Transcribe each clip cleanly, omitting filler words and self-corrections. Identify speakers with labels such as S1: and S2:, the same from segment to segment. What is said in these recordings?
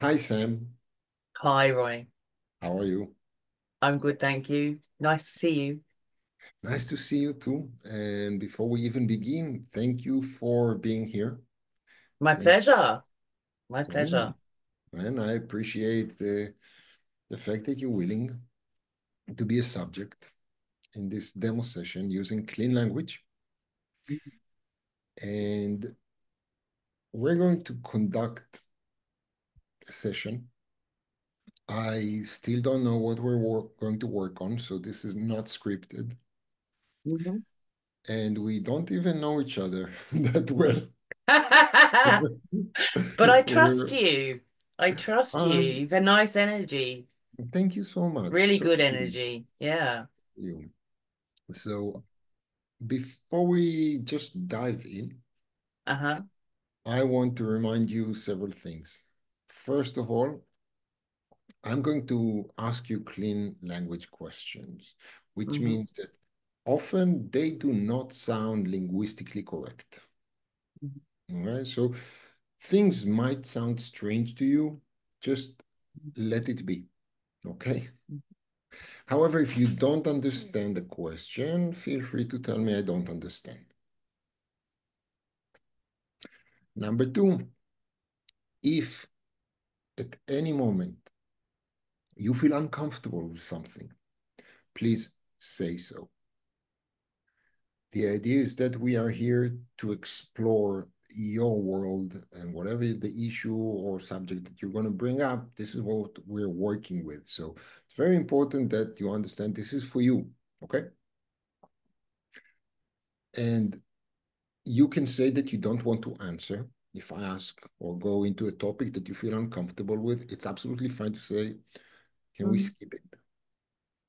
S1: Hi, Sam.
S2: Hi, Roy.
S1: How are you?
S2: I'm good, thank you. Nice to see you.
S1: Nice to see you too. And before we even begin, thank you for being here.
S2: My
S1: Thank
S2: pleasure. My
S1: you.
S2: pleasure.
S1: And I appreciate the fact that you're willing to be a subject in this demo session using clean language. And we're going to conduct a session. I still don't know what we're going to work on, so this is not scripted.
S2: Mhm.
S1: And we don't even know each other that well.
S2: But I trust
S1: We're
S2: you. I trust you.
S1: um,
S2: You've a nice energy,
S1: thank you so much.
S2: really
S1: So
S2: good
S1: sweet.
S2: energy. Yeah.
S1: You. So before we just dive in,
S2: Uh-huh.
S1: I want to remind you several things. First of all, I'm going to ask you clean language questions, which
S2: Hmm.
S1: means that often they do not sound linguistically correct. All right, so things might sound strange to you, just let it be. Okay. However, if you don't understand the question, feel free to tell me I don't understand. Number two, if at any moment you feel uncomfortable with something, please say so. The idea is that we are here to explore your world, and whatever the issue or subject that you're going to bring up, this is what we're working with. So it's very important that you understand this is for you. Okay. And you can say that you don't want to answer. If I ask or go into a topic that you feel uncomfortable with, it's absolutely fine to say, can we
S2: Hmm.
S1: skip it?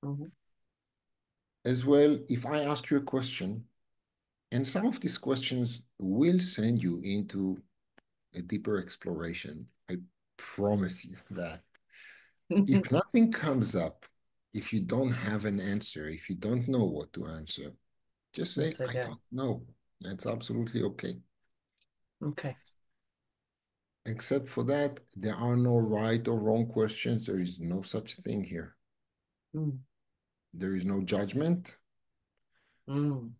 S2: Hmm.
S1: As well, if I ask you a question, and some of these questions will send you into a deeper exploration, I promise you that. If nothing comes up, if you don't have an answer, if you don't know what to answer, just say,
S2: It's
S1: I
S2: okay.
S1: don't know. That's absolutely okay.
S2: Okay.
S1: Except for that, there are no right or wrong questions. There is no such thing here.
S2: Mm.
S1: There is no judgment.
S2: Mm.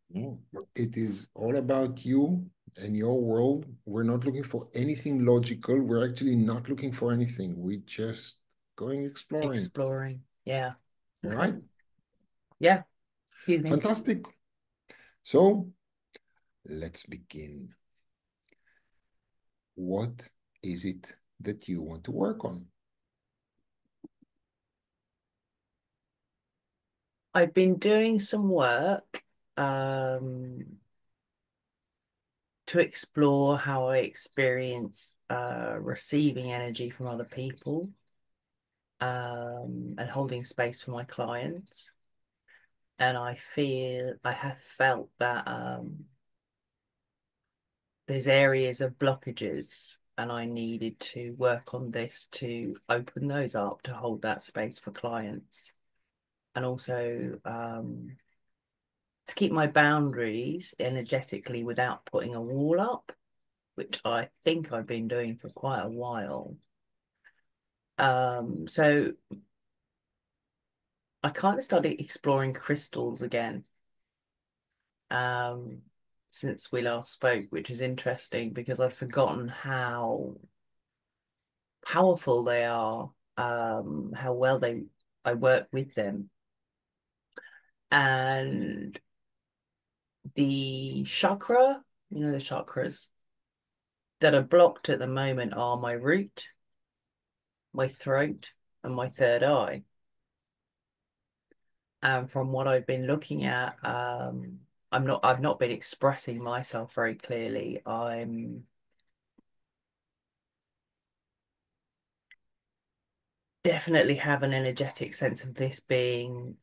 S1: No. It is all about you and your world. We're not looking for anything logical. We're actually not looking for anything. We just going exploring.
S2: Exploring. Yeah.
S1: All
S2: Okay.
S1: right.
S2: Yeah. Excuse me.
S1: Fantastic. So let's begin. What is it that you want to work on?
S2: I've been doing some work um to explore how I experience receiving energy from other people and holding space for my clients. And I have felt that there's areas of blockages, and I needed to work on this to open those up to hold that space for clients, and also to keep my boundaries energetically without putting a wall up, which I think I've been doing for quite a while. So I kind of started exploring crystals again, um, since we last spoke, which is interesting because I'd forgotten how powerful they are, how well they I work with them. And the chakra, the chakras that are blocked at the moment are my root, my throat, and my third eye. And from what I've been looking at, I've not been expressing myself very clearly. I'm definitely have an energetic sense of this being,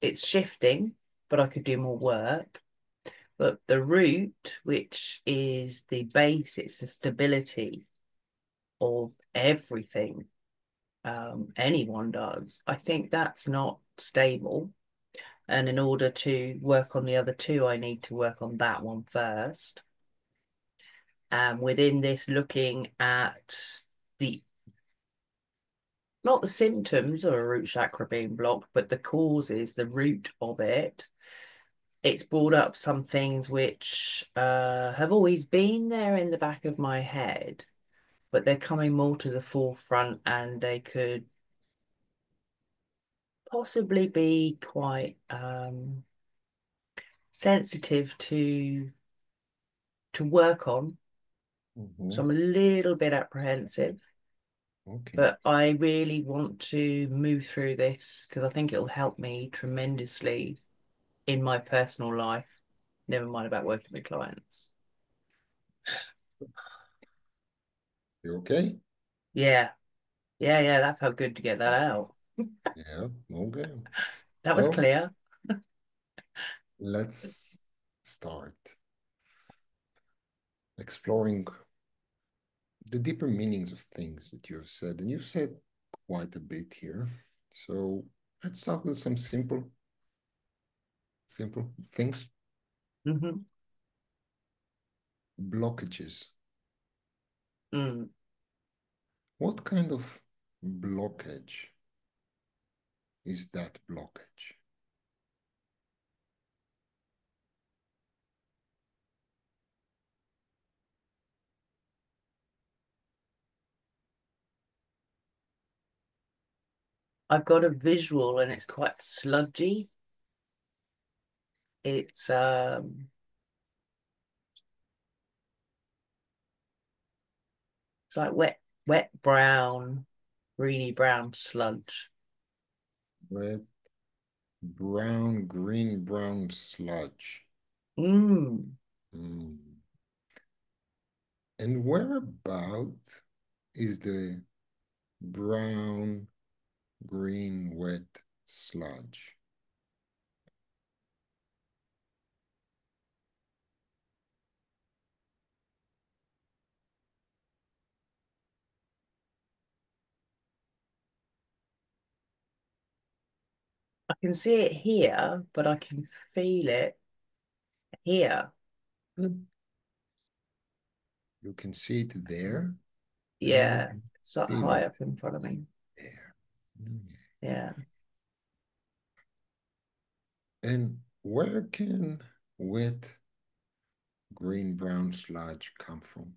S2: it's shifting, but I could do more work. But the root, which is the base, it's the stability of everything anyone does. I think that's not stable. And in order to work on the other two, I need to work on that one first. And within this, looking at the not the symptoms of a root chakra being blocked, but the causes, the root of it. It's brought up some things which have always been there in the back of my head, but they're coming more to the forefront, and they could possibly be quite sensitive to work on. So
S1: Mhm.
S2: I'm a little bit apprehensive,
S1: Okay.
S2: but I really want to move through this because I think it'll help me tremendously in my personal life, never mind about working with clients.
S1: You okay?
S2: Yeah, yeah, that felt good to get that out.
S1: Yeah. Okay.
S2: That was
S1: So
S2: clear.
S1: let's start exploring the deeper meanings of things that you have said. And you've said quite a bit here. So let's start with some simple things.
S2: Hmm.
S1: Blockages.
S2: Mm.
S1: What kind of blockage is that blockage?
S2: I've got a visual and it's quite sludgy. It's like wet brown, greeny brown sludge.
S1: Red, brown, green, brown sludge.
S2: Mm.
S1: Mm. And whereabout is the brown, green, wet sludge?
S2: I can see it here, but I can feel it here.
S1: Mm. You can see it there, and you
S2: Yeah,
S1: can
S2: it's like
S1: feel
S2: high
S1: it
S2: up in front of me.
S1: there. Mm.
S2: Yeah.
S1: And where can wet, green, brown sludge come from?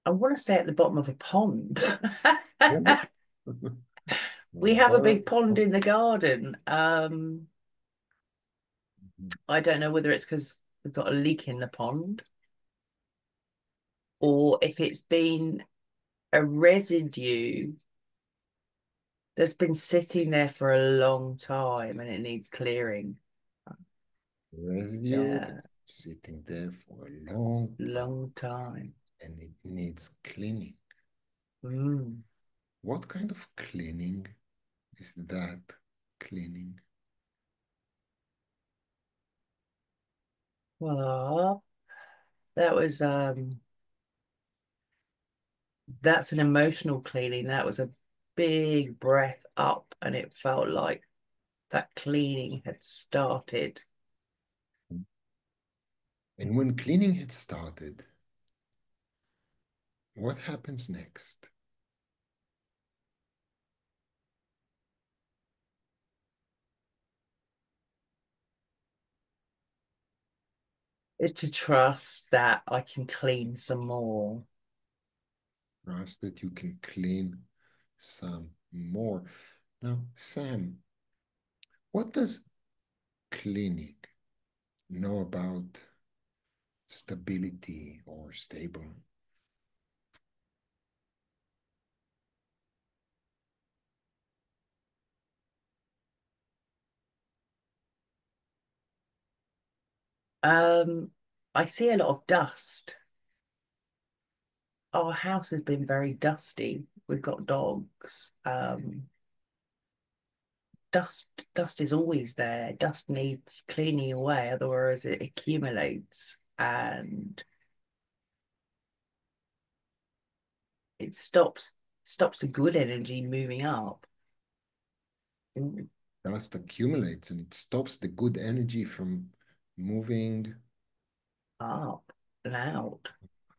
S2: I want to say at the bottom of a pond.
S1: Oh.
S2: We have a
S1: Well,
S2: big pond in the garden. I don't know whether it's because we've got a leak in the pond or if it's been a residue that's been sitting there for a long time and it needs clearing.
S1: residue
S2: Yeah,
S1: that's sitting there for a long time
S2: long time.
S1: and it needs cleaning.
S2: Mm.
S1: What kind of cleaning is that cleaning?
S2: Well, that was that's an emotional cleaning. That was a big breath up and it felt like that cleaning had started.
S1: And when cleaning had started, what happens next?
S2: Is to trust that I can clean some more.
S1: Trust that you can clean some more. Now, Sam, what does cleaning know about stability or stable?
S2: Um, I see a lot of dust. Our house has been very dusty. We've got dogs. Dust is always there. Dust needs cleaning away, otherwise it accumulates and it stops the good energy moving up.
S1: Dust accumulates and it stops the good energy from moving
S2: Up and out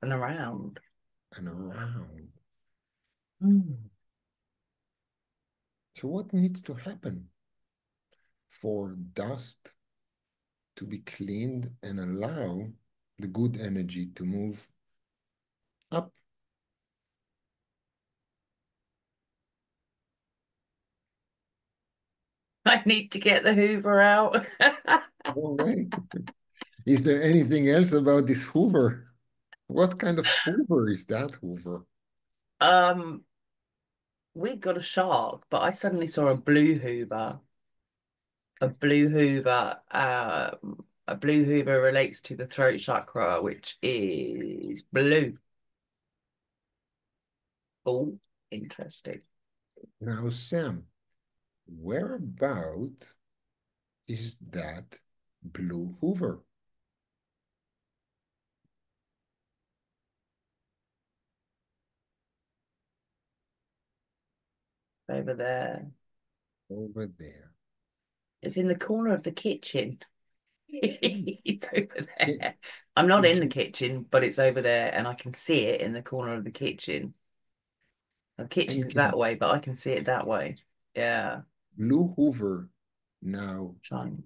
S2: and around.
S1: and around.
S2: Mm.
S1: So what needs to happen for dust to be cleaned and allow the good energy to move up?
S2: I need to get the Hoover out.
S1: All right. Is there anything else about this Hoover? What kind of Hoover is that Hoover?
S2: um, we've got a shark, but I suddenly saw a blue Hoover. A blue Hoover. A blue Hoover relates to the throat chakra, which is blue. Oh, interesting.
S1: Now, Sam, whereabout is that blue Hoover?
S2: Over there.
S1: Over there.
S2: It's in the corner of the kitchen. It's over
S1: Can,
S2: there. I'm not in the
S1: can,
S2: kitchen, but it's over there, and I can see it in the corner of the kitchen. The
S1: and
S2: kitchen's that
S1: can
S2: way, but I can see it that way. Yeah,
S1: blue Hoover now
S2: shine.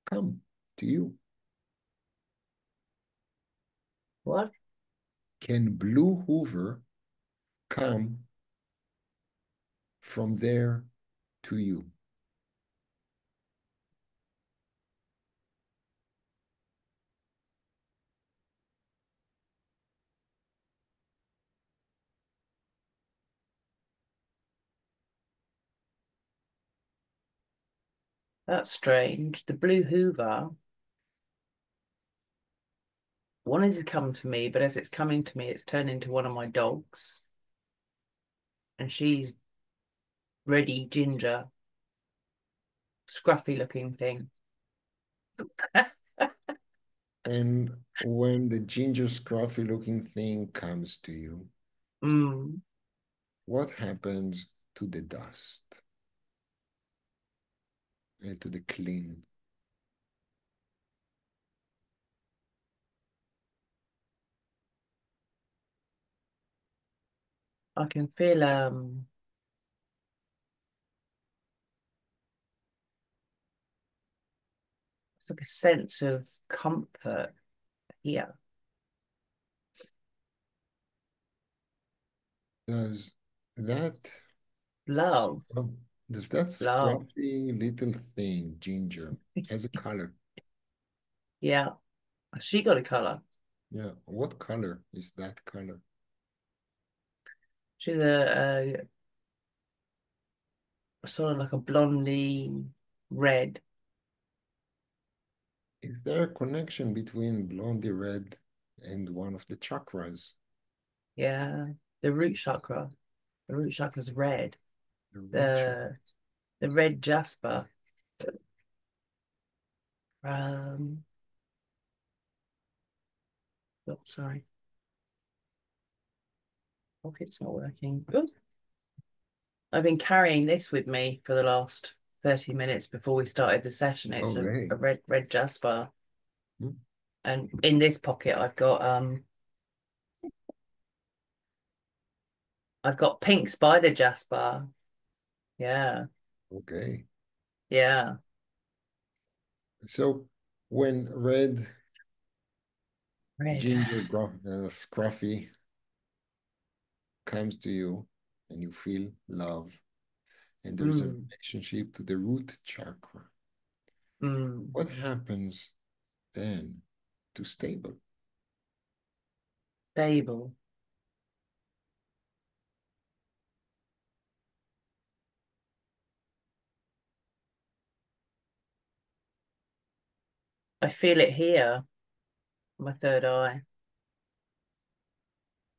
S1: come to you?
S2: What?
S1: Can blue Hoover come from there to you?
S2: That's strange. The blue Hoover wanted to come to me, but as it's coming to me, it's turned into one of my dogs, and she's reddy ginger, scruffy looking thing.
S1: And when the ginger scruffy looking thing comes to you,
S2: Mm,
S1: what happens to the dust and to the clean?
S2: I can feel it's like a sense of comfort here.
S1: Does that
S2: Love,
S1: scrub, does that
S2: love.
S1: scruffy little thing, ginger, has a color?
S2: Yeah. She got a colour.
S1: Yeah, what color is that color?
S2: She's a sort of like a blondie red.
S1: Is there a connection between blondie red and one of the chakras,
S2: Yeah. The root chakra. The root chakra's red.
S1: the root chakra?
S2: The the red jasper. Um, oh, sorry. Pocket's not working. Ooh. I've been carrying this with me for the last 30 minutes before we started the session. It's
S1: Okay.
S2: a red jasper.
S1: Hmm,
S2: And in this pocket I've got pink spider jasper. Yeah.
S1: okay.
S2: Yeah.
S1: So when red
S2: Red.
S1: ginger scruffy comes to you and you feel love, and there's a
S2: Mm,
S1: relationship to the root chakra,
S2: mm.
S1: what happens then to stable?
S2: Stable. I feel it here, my third eye.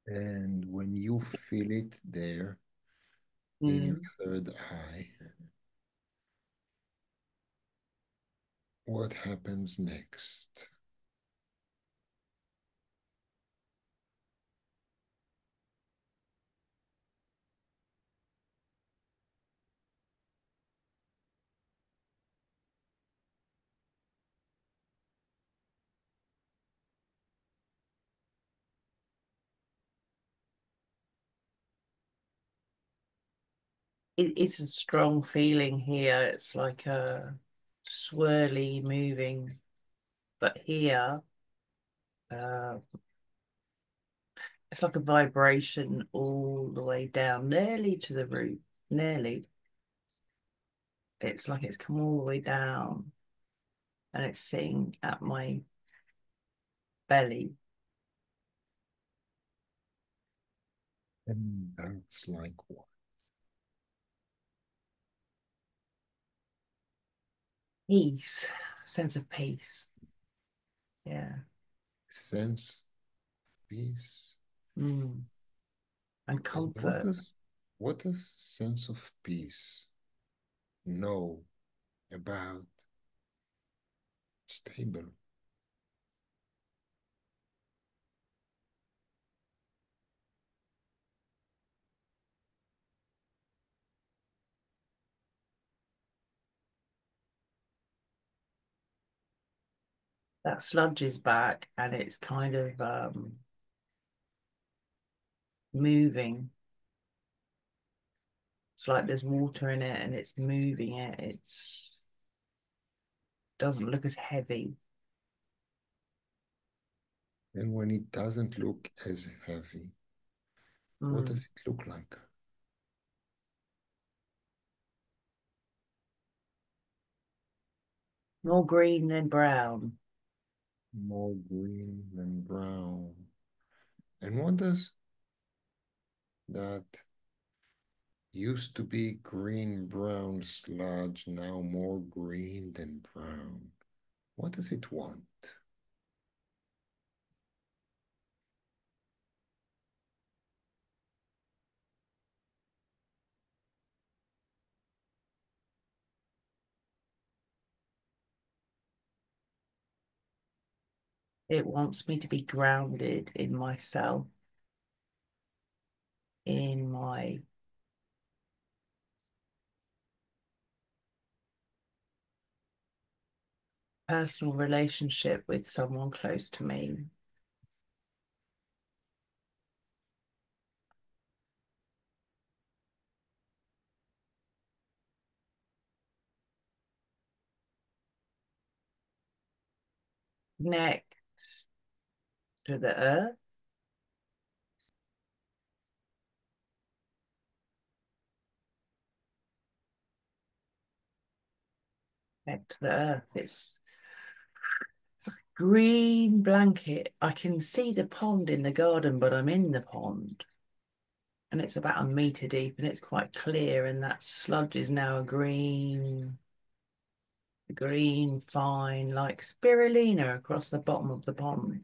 S1: And when you feel it there in your
S2: Mm.
S1: third eye, what happens next?
S2: It's a strong feeling here. It's like a swirly moving, but here, uh, it's like a vibration all the way down, nearly to the root, nearly. It's like it's come all the way down and it's sitting at my belly.
S1: And that's like what?
S2: Peace, sense of peace. Yeah.
S1: Sense, peace.
S2: Mm. And
S1: And
S2: comfort.
S1: what does sense of peace know about stable?
S2: That sludge is back and it's kind of moving. It's like there's water in it and it's moving it. It's doesn't look as heavy.
S1: And when it doesn't look as heavy, what
S2: Mm.
S1: does it look like?
S2: More green than brown.
S1: More green than brown. And what does that used to be green brown sludge now more green than brown? What does it want?
S2: It wants me to be grounded in myself, in my personal relationship with someone close to me. Connect to the earth, connect to the earth. It's like a green blanket. I can see the pond in the garden, but I'm in the pond. And it's about a meter deep and it's quite clear. And that sludge is now a green, fine, like spirulina across the bottom of the pond.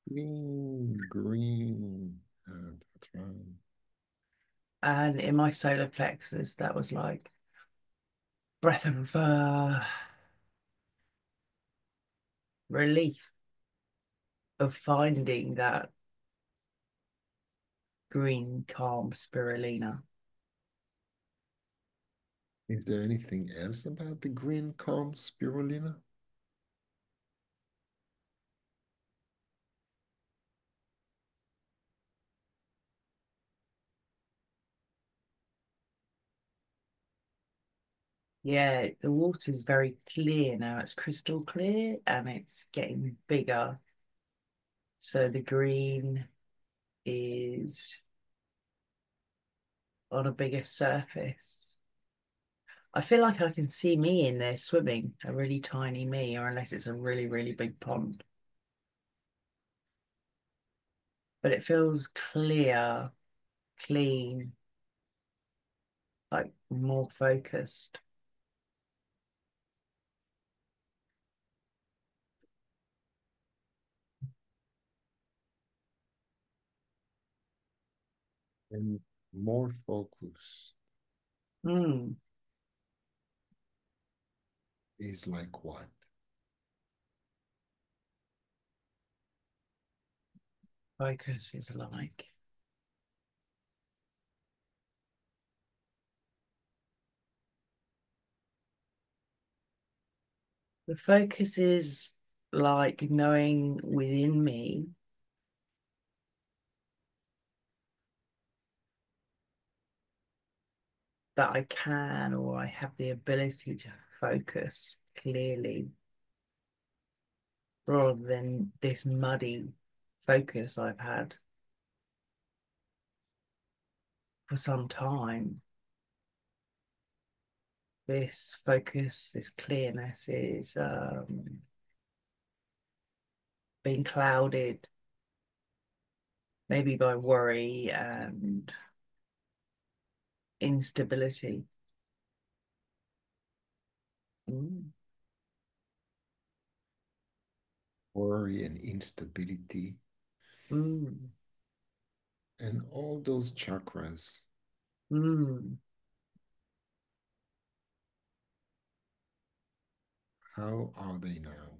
S1: Green, green. That's right.
S2: And in my solar plexus, that was like breath of relief of finding that green, calm spirulina.
S1: Is there anything else about the green calm spirulina?
S2: Yeah, the water's very clear now. It's crystal clear and it's getting bigger. So the green is on a bigger surface. I feel like I can see me in there swimming, a really tiny me, or unless it's a really, really big pond. But it feels clear, clean, like more focused.
S1: And more focus
S2: Mm,
S1: is like what?
S2: focus is like the focus is like knowing within me that I can, or I have the ability to focus clearly rather than this muddy focus I've had for some time. This focus, this clearness is being clouded maybe by worry and instability. Mm.
S1: Worry and instability
S2: Mm.
S1: and all those chakras.
S2: Mm.
S1: How are they now?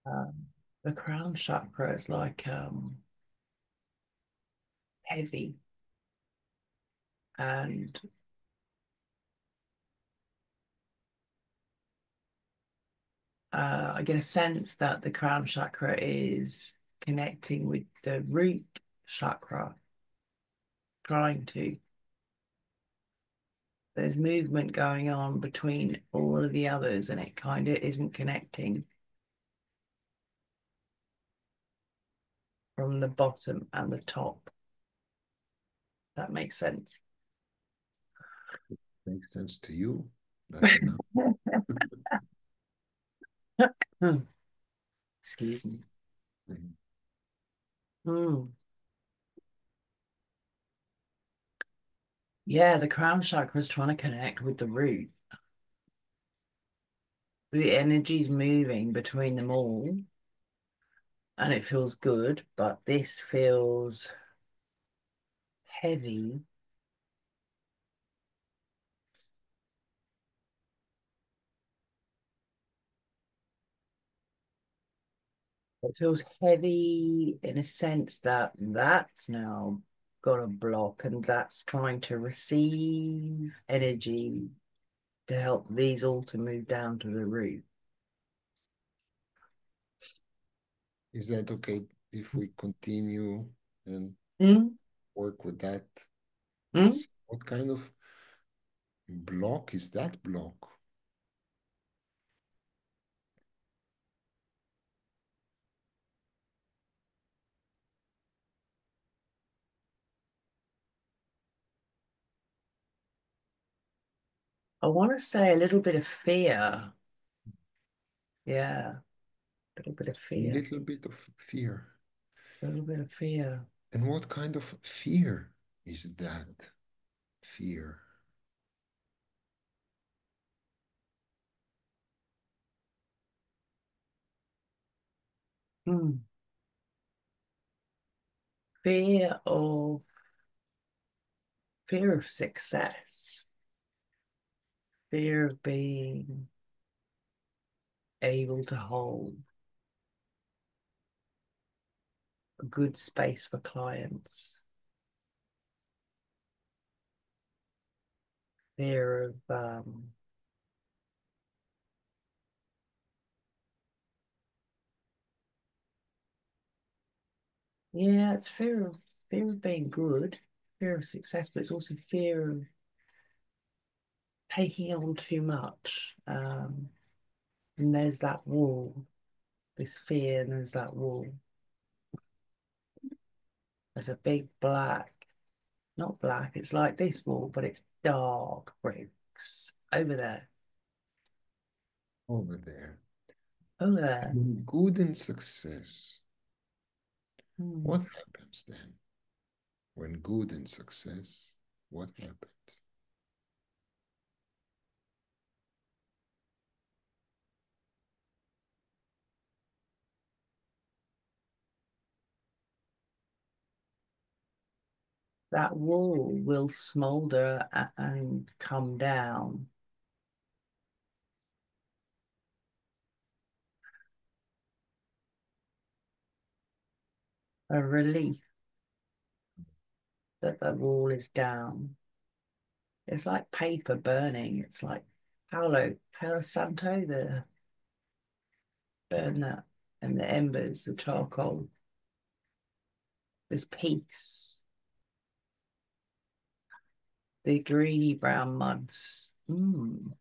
S2: Um, the crown chakra is like heavy, and I get a sense that the crown chakra is connecting with the root chakra, trying to. There's movement going on between all of the others, and it kind of isn't connecting from the bottom and the top. That makes sense.
S1: Makes sense to you? That's enough.
S2: Excuse me.
S1: Mhm.
S2: Mm. Yeah, the crown chakra is trying to connect with the root. The energy's moving between them all, and it feels good, but this feels heavy. It feels heavy in a sense that that's now got a block, and that's trying to receive energy to help these all to move down to the root.
S1: Is that okay if we continue and
S2: Mm,
S1: work with that?
S2: mm.
S1: What kind of block is that block?
S2: I want to say a little bit of fear. Yeah, a little bit of
S1: A
S2: fear.
S1: little bit of fear.
S2: A little bit of fear.
S1: And what kind of fear is that? Fear.
S2: Mm. Fear of fear of success. Fear of being able to hold a good space for clients. Fear of yeah, it's fear of being good, fear of success, but it's also fear of taking on too much. And there's that wall, this fear, and there's that wall. There's a big black, not black, it's like this wall, but it's dark bricks over there,
S1: Over there.
S2: over there.
S1: Good and success.
S2: Hmm.
S1: What happens then? When good and success, what happens?
S2: That wall will smolder and come down. A relief that the wall is down. It's like paper burning. It's like Palo Santo, the burn that and the embers, the charcoal. There's peace. The greeny brown muds. Mm.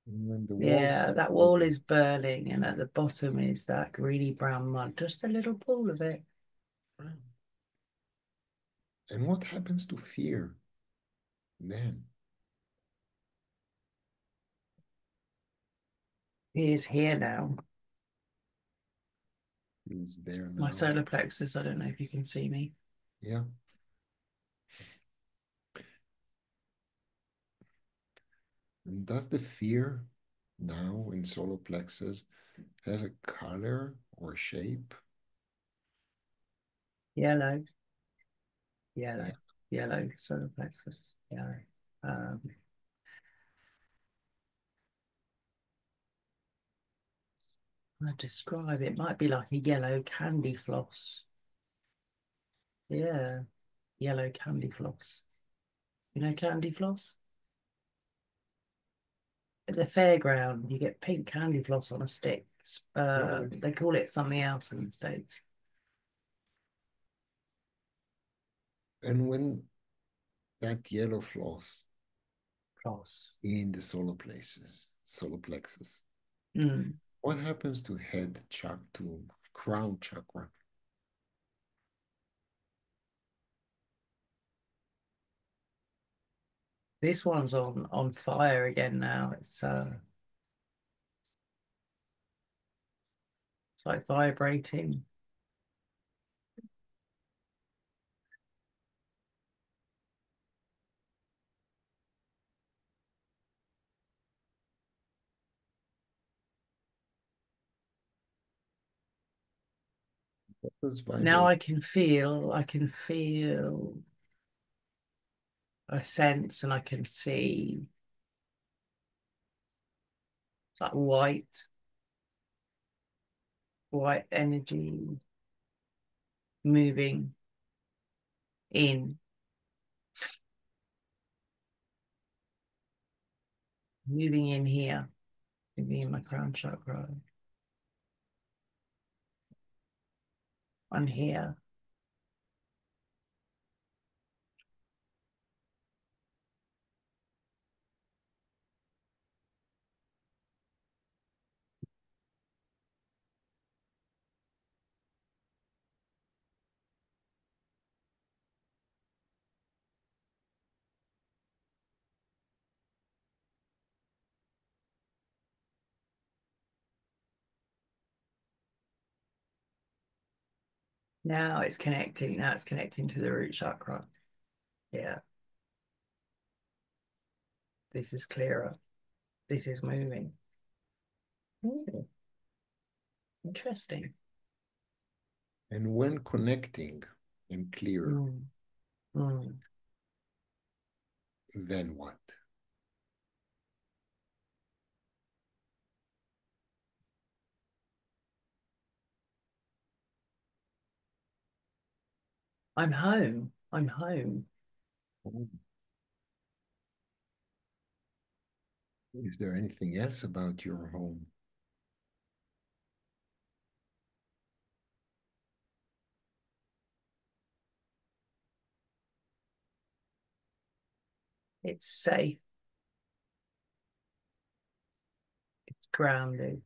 S1: And when the walls
S2: Yeah,
S1: start
S2: that wall
S1: moving.
S2: is burning, and at the bottom is that greeny brown mud, just a little pool of it.
S1: And what happens to fear then?
S2: He is here now.
S1: It's there
S2: My
S1: now.
S2: solar plexus, I don't know if you can see me.
S1: Yeah. And does the fear now in solar plexus have a color or shape?
S2: Yellow,
S1: Yeah.
S2: yellow, yellow solar plexus. Yellow. Um, I describe it might be like a yellow candy floss. Yeah, yellow candy floss. You know candy floss? At the fairground, you get pink candy floss on a stick.
S1: Oh,
S2: They call it something else in the States.
S1: and when that yellow floss
S2: Floss.
S1: in the solar plexus,
S2: Mm.
S1: what happens to head chakra, to crown chakra?
S2: This one's on fire again now. It's like vibrating.
S1: It's
S2: Now
S1: vibrate.
S2: I can feel, I sense, and I can see like white energy moving in, moving in here, moving in my crown chakra, on here. Now it's connecting. Now it's connecting to the root chakra. Yeah, this is clearer. This is moving. Ooh, interesting.
S1: And when connecting and clear,
S2: Mm, mm.
S1: then what?
S2: I'm home. I'm home.
S1: Oh, is there anything else about your home?
S2: It's safe. It's grounded.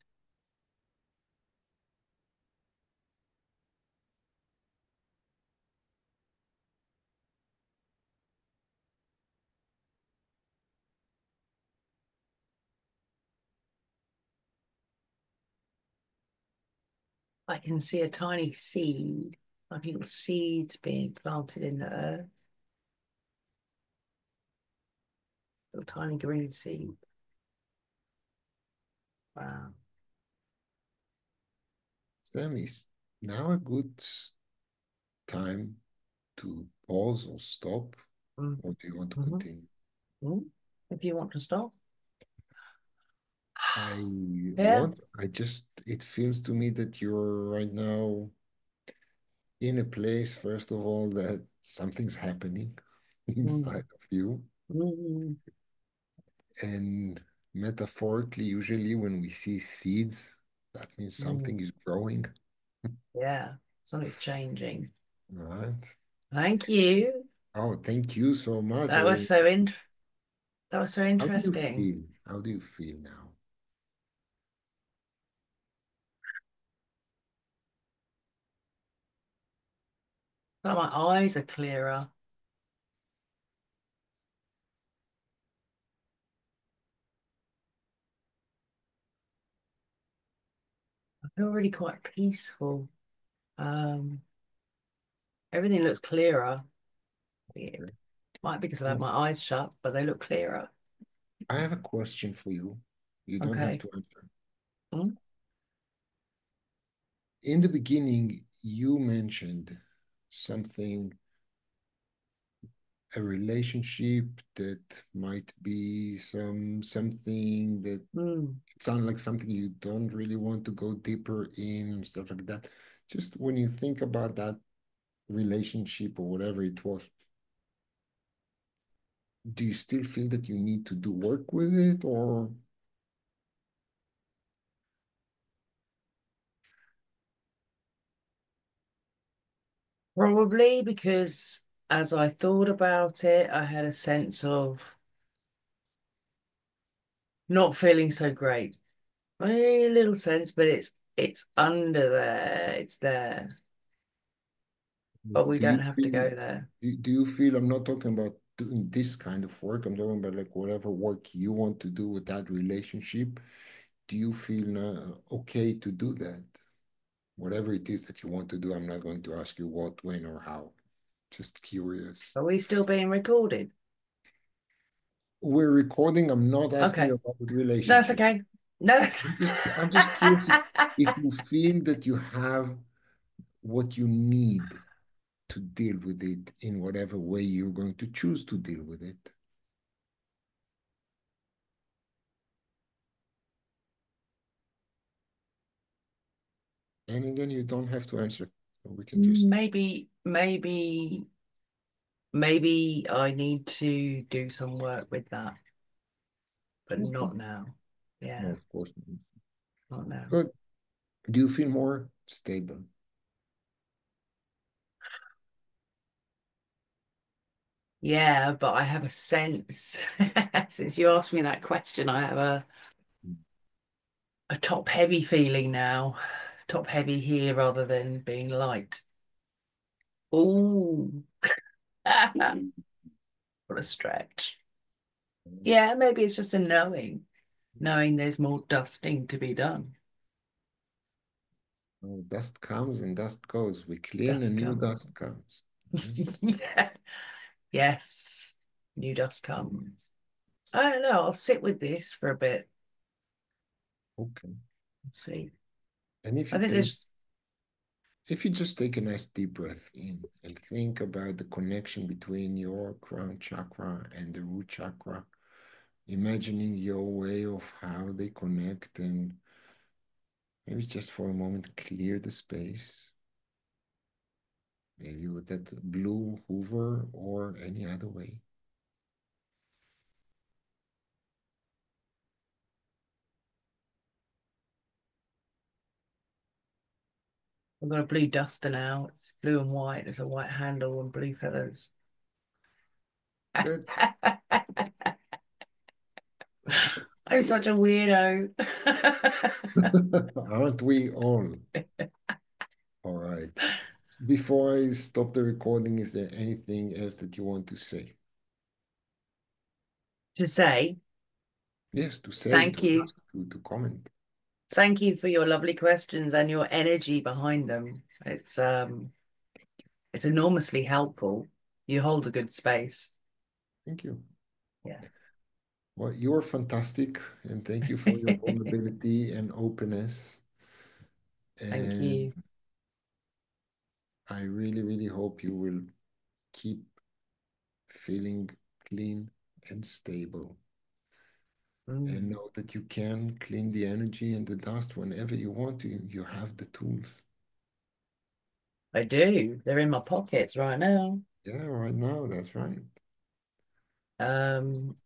S2: I can see a tiny seed, like little seeds being planted in the earth. Little tiny green seed. Wow.
S1: Sam, is now a good time to pause or stop,
S2: Mm.
S1: or do you want to
S2: Mhm.
S1: continue?
S2: Mm. If you want to stop.
S1: I
S2: Yeah.
S1: it feels to me that you're right now in a place, first of all, that something's happening inside
S2: Mm.
S1: of you.
S2: Mm.
S1: And metaphorically, usually when we see seeds, that means
S2: Mm.
S1: something is growing.
S2: Yeah, something's changing.
S1: All right.
S2: Thank you.
S1: Oh, thank you so much.
S2: That was so in that was so
S1: How do you
S2: interesting.
S1: feel? How do you feel now?
S2: Like my eyes are clearer. I feel really quite peaceful. Um, Everything looks clearer. Weird.
S1: Okay.
S2: Might be because I've had
S1: Now,
S2: my eyes shut, but they look clearer.
S1: I have a question for you. You don't have
S2: Okay.
S1: to answer.
S2: Mm.
S1: In the beginning, you mentioned something, a relationship that might be something that
S2: Mm.
S1: it sounds like something you don't really want to go deeper in and stuff like that. Just when you think about that relationship or whatever it was, do you still feel that you need to do work with it or
S2: Probably because as I thought about it, I had a sense of not feeling so great. A little sense, but it's under there. It's there, but we
S1: do you
S2: don't have to
S1: feel
S2: go there.
S1: do you feel I'm not talking about doing this kind of work, I'm talking about like whatever work you want to do with that relationship. Do you feel okay to do that? Whatever it is that you want to do, I'm not going to ask you what, when, or how. Just curious.
S2: Are we still being recorded?
S1: We're recording. I'm not asking
S2: Okay,
S1: you about the
S2: that's
S1: relationship.
S2: okay. No, that's
S1: I'm just curious if you feel that you have what you need to deal with it in whatever way you're going to choose to deal with it. And again, you don't have to answer. So we can just,
S2: maybe I need to do some work with that, but
S1: okay.
S2: not now.
S1: No,
S2: Yeah,
S1: of course not.
S2: not now.
S1: Good. Do you feel more stable?
S2: Yeah, but I have a sense, since you asked me that question, I have a top heavy feeling now. Top heavy here rather than being light. Ooh, what a stretch. Yeah, maybe it's just a knowing there's more dusting to be done.
S1: Oh, dust comes and dust goes. We clean
S2: Dust
S1: and new
S2: comes.
S1: dust comes. Right?
S2: Yeah. Yes, new dust comes. I don't know. I'll sit with this for a bit.
S1: Okay.
S2: Let's see.
S1: And
S2: I think there's.
S1: if you just take a nice deep breath in and think about the connection between your crown chakra and the root chakra, imagining your way of how they connect and maybe just for a moment clear the space, maybe with that blue hoover or any other way.
S2: I've got a blue duster now. It's blue and white. There's a white handle and blue feathers.
S1: Good.
S2: I'm such a weirdo.
S1: Aren't we all? All right. Before I stop the recording, is there anything else that you want to say?
S2: To say
S1: Yes, to say,
S2: thank
S1: to
S2: you.
S1: ask, to comment.
S2: Thank you for your lovely questions and your energy behind them. It's enormously helpful. You hold a good space.
S1: Thank you.
S2: Yeah.
S1: Well, you're fantastic, and thank you for your vulnerability and openness.
S2: Thank
S1: And
S2: you.
S1: I really, really hope you will keep feeling clean and stable. And
S2: Mm.
S1: know that you can clean the energy and the dust whenever you want to. You have the tools.
S2: I do. They're in my pockets right now.
S1: Yeah, right now, that's right.
S2: Um,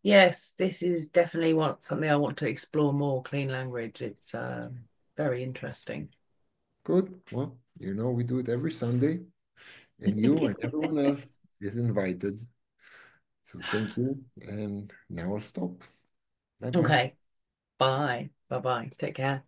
S2: yes, this is definitely something I want to explore more, clean language. It's very interesting.
S1: Good. Well, we do it every Sunday, and you and everyone else is invited. So thank you. And now I'll stop. Bye bye.
S2: Okay. Bye. Bye bye. Take care.